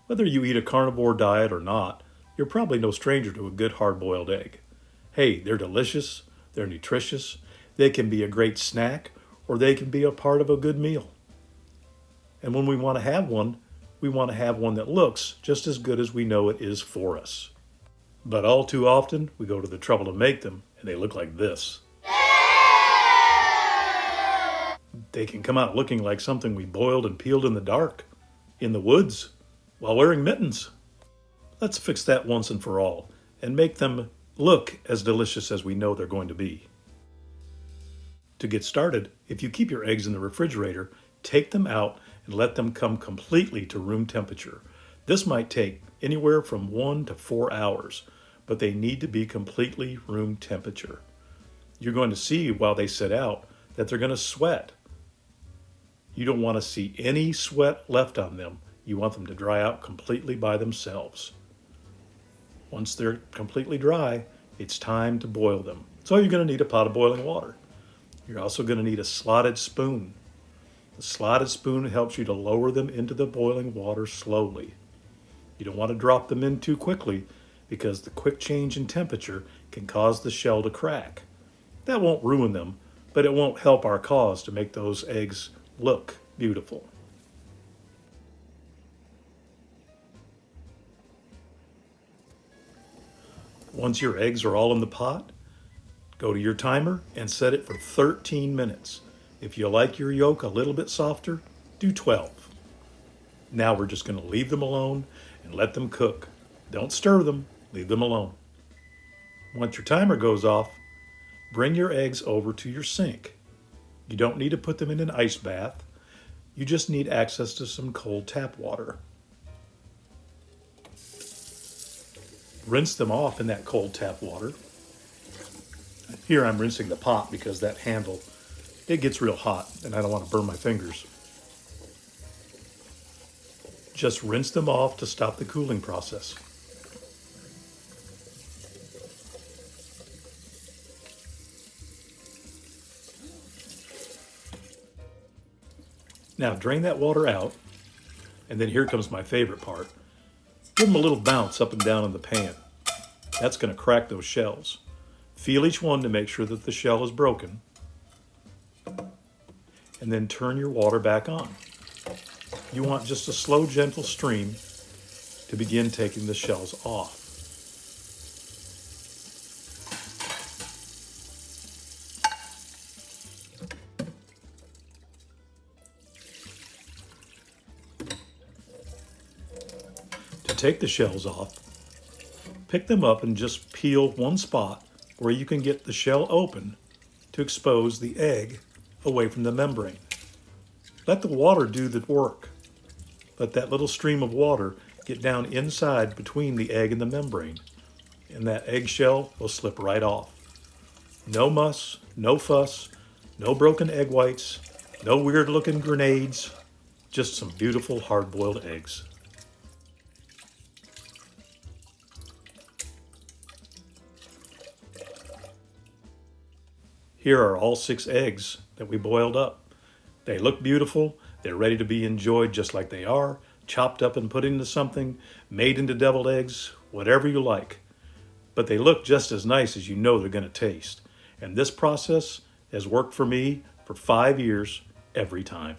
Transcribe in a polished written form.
Whether you eat a carnivore diet or not, you're probably no stranger to a good hard-boiled egg. Hey, they're delicious, they're nutritious, they can be a great snack, or they can be a part of a good meal. And when we want to have one, we want to have one that looks just as good as we know it is for us. But all too often, we go to the trouble to make them, and they look like this. They can come out looking like something we boiled and peeled in the dark, in the woods, while wearing mittens. Let's fix that once and for all, and make them look as delicious as we know they're going to be. To get started, if you keep your eggs in the refrigerator, take them out and let them come completely to room temperature. This might take anywhere from 1 to 4 hours, but they need to be completely room temperature. You're going to see while they sit out that they're going to sweat. You don't want to see any sweat left on them. You want them to dry out completely by themselves. Once they're completely dry, it's time to boil them. So you're going to need a pot of boiling water. You're also going to need a slotted spoon. The slotted spoon helps you to lower them into the boiling water slowly. You don't want to drop them in too quickly because the quick change in temperature can cause the shell to crack. That won't ruin them, but it won't help our cause to make those eggs look beautiful. Once your eggs are all in the pot, go to your timer and set it for 13 minutes. If you like your yolk a little bit softer, do 12. Now we're just going to leave them alone and let them cook. Don't stir them, leave them alone. Once your timer goes off, bring your eggs over to your sink. You don't need to put them in an ice bath. You just need access to some cold tap water. Rinse them off in that cold tap water. Here I'm rinsing the pot because that handle, it gets real hot and I don't want to burn my fingers. Just rinse them off to stop the cooling process. Now drain that water out, and then here comes my favorite part. Give them a little bounce up and down in the pan. That's going to crack those shells. Feel each one to make sure that the shell is broken, and then turn your water back on. You want just a slow, gentle stream to begin taking the shells off. To take the shells off, pick them up and just peel one spot where you can get the shell open to expose the egg away from the membrane. Let the water do the work. Let that little stream of water get down inside between the egg and the membrane, and that eggshell will slip right off. No muss, no fuss, no broken egg whites, no weird looking grenades, just some beautiful hard-boiled eggs. Here are all 6 eggs that we boiled up. They look beautiful. They're ready to be enjoyed just like they are, chopped up and put into something, made into deviled eggs, whatever you like. But they look just as nice as you know they're going to taste. And this process has worked for me for 5 years every time.